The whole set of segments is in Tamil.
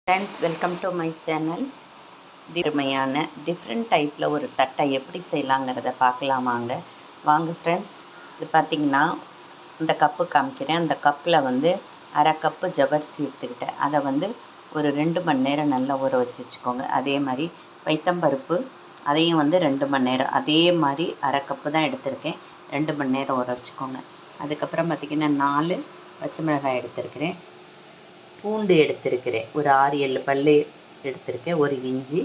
Friends, welcome to my channel. திறமையான டிஃப்ரெண்ட் டைப்பில் ஒரு தட்டை எப்படி செய்யலாங்கிறத பார்க்கலாம் வாங்க ஃப்ரெண்ட்ஸ். இது பார்த்திங்கன்னா இந்த கப்பு காமிக்கிறேன். அந்த கப்பில் வந்து அரை கப்பு ஜவ்வரிசி எடுத்துக்கிட்டேன். அதை வந்து ஒரு 2 மணி நேரம் நல்லா ஊற வச்சுக்கோங்க. அதே மாதிரி பைத்தம்பருப்பு அதையும் வந்து 2 மணி நேரம், அதே மாதிரி அரை கப்பு தான் எடுத்திருக்கேன், 2 மணி நேரம் ஊற வச்சுக்கோங்க. அதுக்கப்புறம் பார்த்திங்கன்னா 4 பச்சை மிளகாய் எடுத்திருக்கிறேன், பூண்டு எடுத்திருக்கிறேன், ஒரு 6-7 பல் எடுத்திருக்கேன், ஒரு இஞ்சி,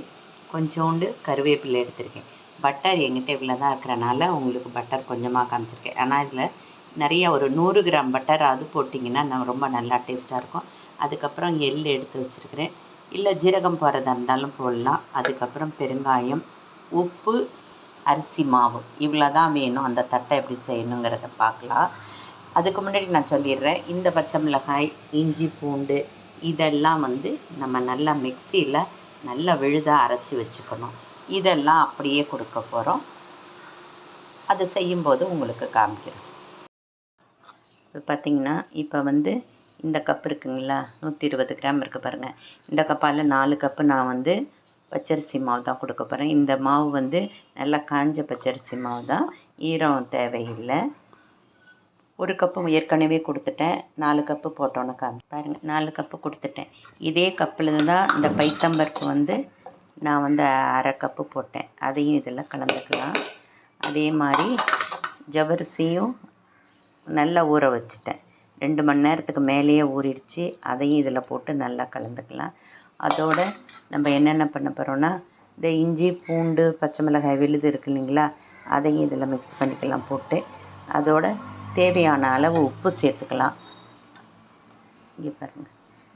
கொஞ்சோண்டு கருவேப்பிலை எடுத்திருக்கேன். பட்டர் எங்கிட்ட இவ்வளோ தான் இருக்கிறனால உங்களுக்கு பட்டர் கொஞ்சமாக காமிச்சிருக்கேன். ஆனால் இதில் நிறையா ஒரு 100 கிராம் பட்டர் அது போட்டிங்கன்னா ரொம்ப நல்லா டேஸ்ட்டாக இருக்கும். அதுக்கப்புறம் எள் எடுத்து வச்சுருக்கிறேன், இல்லை ஜீரகம் போடுறதா இருந்தாலும் போடலாம். அதுக்கப்புறம் பெருங்காயம், உப்பு, அரிசி மாவு, இவ்வளோ தான் வேணும். அந்த தட்டை எப்படி செய்யணுங்கிறத பார்க்கலாம். அதுக்கு முன்னாடி நான் சொல்லிடுறேன், இந்த பச்சை மிளகாய், இஞ்சி, பூண்டு இதெல்லாம் வந்து நம்ம நல்லா மிக்சியில் நல்லா விழுதாக அரைச்சி வச்சுக்கணும். இதெல்லாம் அப்படியே கொடுக்க போகிறோம். அது செய்யும்போது உங்களுக்கு காமிக்கிறோம். இப்போ பார்த்திங்கன்னா இப்போ வந்து இந்த கப் இருக்குங்களா, 120 கிராம் இருக்குது பாருங்கள். இந்த கப்பால் 4 கப்பு நான் வந்து பச்சரிசி மாவு தான் கொடுக்க போகிறேன். இந்த மாவு வந்து நல்லா காஞ்ச பச்சரிசி மாவு தான், ஈரம் தேவையில்லை. 1 கப்பு ஏற்கனவே கொடுத்துட்டேன், 4 கப்பு போட்டோன்னு பாருங்கள், 4 கப்பு கொடுத்துட்டேன். இதே கப்பில் தான் இந்த பைத்தம்பருப்பு வந்து நான் வந்து அரை கப்பு போட்டேன், அதையும் இதில் கலந்துக்கலாம். அதே மாதிரி ஜவ்வரிசியும் நல்லா ஊற வச்சுட்டேன், 2 மணி நேரத்துக்கு மேலேயே ஊறிடுச்சு, அதையும் இதில் போட்டு நல்லா கலந்துக்கலாம். அதோடு நம்ம என்னென்ன பண்ண போகிறோன்னா, இந்த இஞ்சி, பூண்டு, பச்சை மிளகாய் விழுது இருக்குது இல்லைங்களா, அதையும் இதில் மிக்ஸ் பண்ணிக்கலாம் போட்டு. அதோட தேவையான அளவு உப்பு சேர்த்துக்கலாம். இங்கே பாருங்கள்,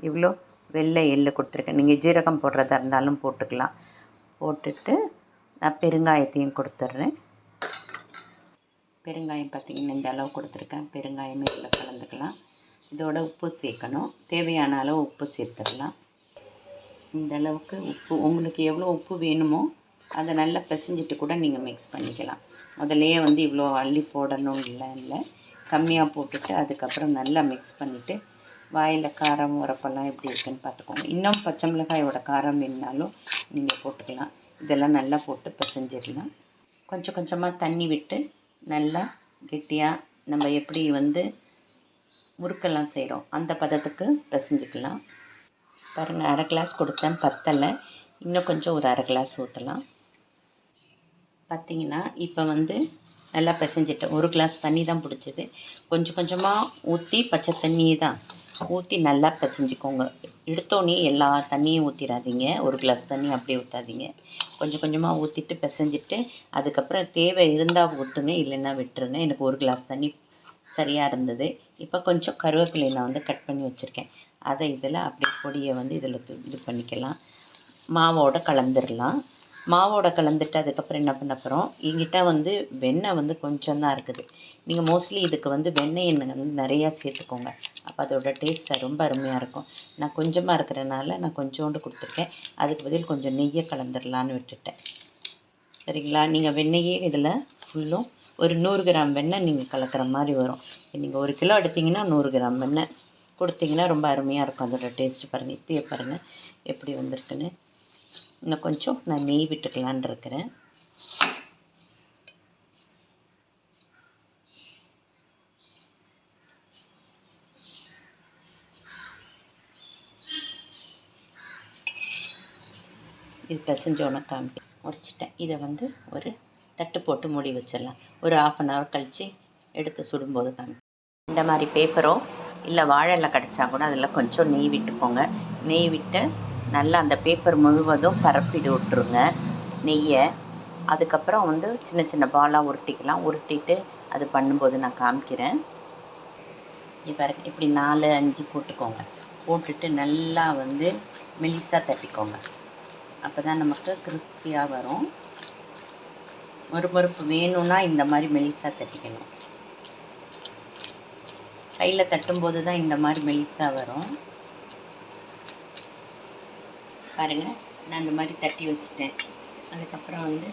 இவ்வளோ வெள்ளை எள்ளு கொடுத்துருக்கேன். நீங்கள் ஜீரகம் போடுறதா இருந்தாலும் போட்டுக்கலாம். போட்டுட்டு நான் பெருங்காயத்தையும் கொடுத்துட்றேன். பெருங்காயம் பார்த்திங்கன்னா இந்த அளவு கொடுத்துருக்கேன். பெருங்காயமே இதில் கலந்துக்கலாம். இதோட உப்பு சேர்க்கணும், தேவையான அளவு உப்பு சேர்த்துடலாம். இந்த அளவுக்கு உப்பு, உங்களுக்கு எவ்வளோ உப்பு வேணுமோ அதை நல்லா பிசைஞ்சிட்டு கூட நீங்கள் மிக்ஸ் பண்ணிக்கலாம். முதல்லையே வந்து இவ்வளோ அள்ளி போடணும் இல்லை, கம்மியாக போட்டுட்டு அதுக்கப்புறம் நல்லா மிக்ஸ் பண்ணிவிட்டு வாயில் காரம் உரப்பெல்லாம் எப்படி இருக்குன்னு பார்த்துக்கோங்க. இன்னும் பச்சை மிளகாயோட காரம் வேணுனாலும் நீங்கள் போட்டுக்கலாம். இதெல்லாம் நல்லா போட்டு பிசைஞ்சிடலாம். கொஞ்சம் கொஞ்சமாக தண்ணி விட்டு நல்லா கெட்டியாக நம்ம எப்படி வந்து முறுக்கெல்லாம் செய்கிறோம் அந்த பதத்துக்கு பிசைஞ்சிக்கலாம். பாருங்கள், அரை கிளாஸ் கொடுத்தேன், பத்தலை, இன்னும் கொஞ்சம் ஒரு அரை கிளாஸ் ஊற்றலாம். பார்த்திங்கன்னா இப்போ வந்து நல்லா பிசைஞ்சிட்டேன். 1 கிளாஸ் தண்ணி தான் பிடிச்சது. கொஞ்சம் கொஞ்சமாக ஊற்றி, பச்சை தண்ணி தான் ஊற்றி நல்லா பிசைஞ்சிக்கோங்க. எடுத்தோடனே எல்லா தண்ணியும் ஊற்றிடாதீங்க, 1 கிளாஸ் தண்ணி அப்படியே ஊற்றாதீங்க. கொஞ்சம் கொஞ்சமாக ஊற்றிட்டு பிசைஞ்சிட்டு அதுக்கப்புறம் தேவை இருந்தால் ஊற்றுங்க, இல்லைன்னா விட்டுருங்க. எனக்கு 1 கிளாஸ் தண்ணி சரியாக இருந்தது. இப்போ கொஞ்சம் கருவேப்பிலை நான் வந்து கட் பண்ணி வச்சுருக்கேன், அதை இதில் அப்படியே பொடியை வந்து இதில் இது பண்ணிக்கலாம். மாவோடு கலந்துடலாம். மாவோட கலந்துட்டு அதுக்கப்புறம் என்ன பண்ண போகிறோம், என்கிட்ட வந்து வெண்ணெய் வந்து கொஞ்சம் தான் இருக்குது. நீங்கள் மோஸ்ட்லி இதுக்கு வந்து வெண்ணெய் எண்ணெய் வந்து நிறையா சேர்த்துக்கோங்க, அப்போ அதோட டேஸ்ட் ரொம்ப அருமையாக இருக்கும். நான் கொஞ்சமாக இருக்கிறனால நான் கொஞ்சோண்டு கொடுத்துருக்கேன், அதுக்கு பதில் கொஞ்சம் நெய்யை கலந்துடலான்னு விட்டுட்டேன். சரிங்களா, நீங்கள் வெண்ணெயே இதில் ஃபுல்லும் ஒரு 100 கிராம் வெண்ணெய் நீங்கள் கலக்கிற மாதிரி வரும். நீங்கள் 1 கிலோ எடுத்திங்கன்னா 100 கிராம் வெண்ணெய் கொடுத்திங்கன்னா ரொம்ப அருமையாக இருக்கும் அதோட டேஸ்ட்டு. பாருங்கள், இப்பயே பாருங்கள் எப்படி வந்திருக்குன்னு. இன்னும் கொஞ்சம் நான் நெய் விட்டுக்கலான் இருக்கிறேன். இது பிசைஞ்சோன்னு காமிக்க முடிச்சிட்டேன். இதை வந்து ஒரு தட்டு போட்டு மூடி வச்சிடலாம். ஒரு 1/2 hour கழித்து எடுத்து சுடும்போது காமிக்க. இந்த மாதிரி பேப்பரோ இல்லை வாழை இலை கிடச்சா கூட அதில் கொஞ்சம் நெய் விட்டுக்கோங்க. நெய் விட்டு நல்லா அந்த பேப்பர் முழுவதும் பரப்பிட்டு விட்டுருங்க நெய்யை. அதுக்கப்புறம் வந்து சின்ன சின்ன பாலாக உருட்டிக்கலாம். உருட்டிட்டு அது பண்ணும்போது நான் காமிக்கிறேன். இப்போ இப்படி 4-5 போட்டுக்கோங்க. போட்டுட்டு நல்லா வந்து மெலிசாக தட்டிக்கோங்க, அப்போ தான் நமக்கு கிரிப்ஸியாக வரும். மொறுமொறுப்பு வேணும்னா இந்த மாதிரி மெலிசாக தட்டிக்கணும். கையில் தட்டும்போது தான் இந்த மாதிரி மெலிசாக வரும். பாருங்கள், நான் இந்த மாதிரி தட்டி வச்சுட்டேன். அதுக்கப்புறம் வந்து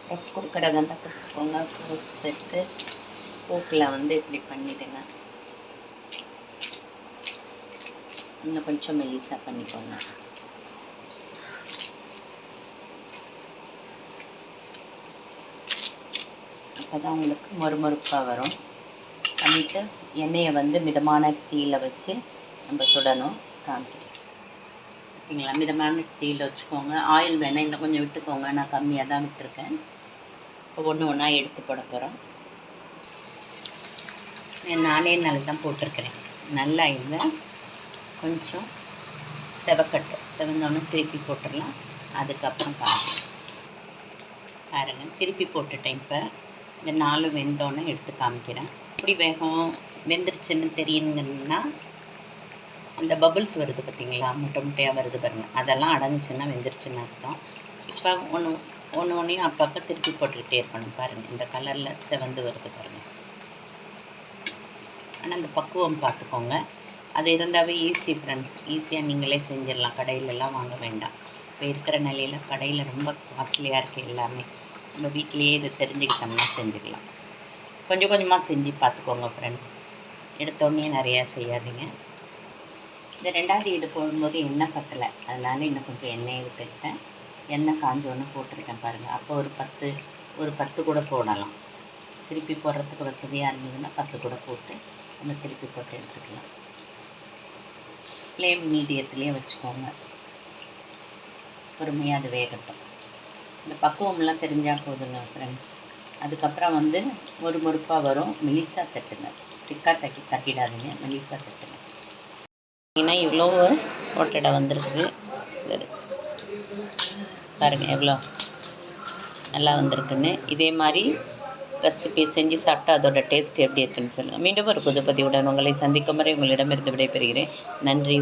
ட்ரெஸ் கொடுக்குறதா இருந்தால் கொடுத்துக்கோங்க. ஃப்ரூட்ஸ் எடுத்து பூக்கில் வந்து இப்படி பண்ணிவிடுங்க. இன்னும் கொஞ்சம் மெலிசாக பண்ணிக்கோங்க. அப்போ தான் உங்களுக்கு மொறுமொறுப்பாக வரும். பண்ணிவிட்டு எண்ணெயை வந்து மிதமான தீயில் வச்சு நம்ம சுடணும். காமிக்கிறேன். ஓகேங்களா, மிதமான தீயில் வச்சுக்கோங்க. ஆயில் வேணால் இன்னும் கொஞ்சம் விட்டுக்கோங்க. நான் கம்மியாக தான் விட்டுருக்கேன். இப்போ ஒன்று ஒன்றா எடுத்து போட போகிறோம். நானே நல்லா தான் போட்டிருக்கிறேன். நல்லா இல்லை, கொஞ்சம் செவந்தோன்னு திருப்பி போட்டுடலாம். அதுக்கப்புறம் பாருங்கள், திருப்பி போட்டுட்டேன். இப்போ இந்த 4 வெந்தோன்னே எடுத்து காமிக்கிறேன். எப்படி வேகம் வெந்துருச்சுன்னு தெரியுங்கன்னா, அந்த பபுள்ஸ் வருது பார்த்திங்களா, முட்டை முட்டையாக வருது பாருங்கள், அதெல்லாம் அடங்குச்சுன்னா வெந்துருச்சுன்னு அர்த்தம். இப்போ ஒன்றையும் அப்பப்போ திருப்பி போட்டுக்கிட்டே இருக்கணும். பாருங்கள், இந்த கலரில் செவந்து வருது பாருங்கள். ஆனால் அந்த பக்குவம் பார்த்துக்கோங்க. அது இருந்தாவே ஈஸி ஃப்ரெண்ட்ஸ், ஈஸியாக நீங்களே செஞ்சிடலாம். கடையிலலாம் வாங்க வேண்டாம். இப்போ இருக்கிற நிலையில் கடையில் ரொம்ப காஸ்ட்லியாக இருக்குது எல்லாமே. நம்ம வீட்டிலையே இதை தெரிஞ்சுக்கிட்டோம்னா செஞ்சுக்கலாம். கொஞ்சம் கொஞ்சமாக செஞ்சு பார்த்துக்கோங்க ஃப்ரெண்ட்ஸ். எடுத்தோடனே நிறையா செய்யாதீங்க. இந்த 2வது ஈடு போடும்போது எண்ணெய் பத்தலை, அதனால் இன்னும் கொஞ்சம் எண்ணெயை விட்டுக்கிட்டேன். எண்ணெய் காஞ்சோன்னு போட்டிருக்கேன் பாருங்கள். அப்போ ஒரு 10 கூட போடலாம். திருப்பி போடுறதுக்கு வசதியாக இருந்ததுன்னா 10 கூட போட்டு நம்ம திருப்பி போட்டு எடுத்துக்கலாம். ஃப்ளேம் மீடியத்துலேயே வச்சுக்கோங்க. பொறுமையாக அது வேகட்டும். இந்த பக்குவம்லாம் தெரிஞ்சால் போதுங்க ஃப்ரெண்ட்ஸ். அதுக்கப்புறம் வந்து மொறுமொறுப்பாக வரும். மெலிசாக தட்டுங்க, திக்காக தட்டிடாதீங்க, மெலிசாக தட்டுங்க. ஏன்னா இவ்வளோ ஓட்டடை வந்துருக்குது பாருங்கள், எவ்வளோ நல்லா வந்திருக்குன்னு. இதே மாதிரி ரெசிபி செஞ்சு சாப்பிட்டா அதோட டேஸ்ட் எப்படி இருக்குன்னு சொல்லுங்கள். மீண்டும் ஒரு புது பதிவுடன் உங்களை சந்திக்கும் வரை உங்களிடமிருந்து விடைபெறுகிறேன். நன்றி.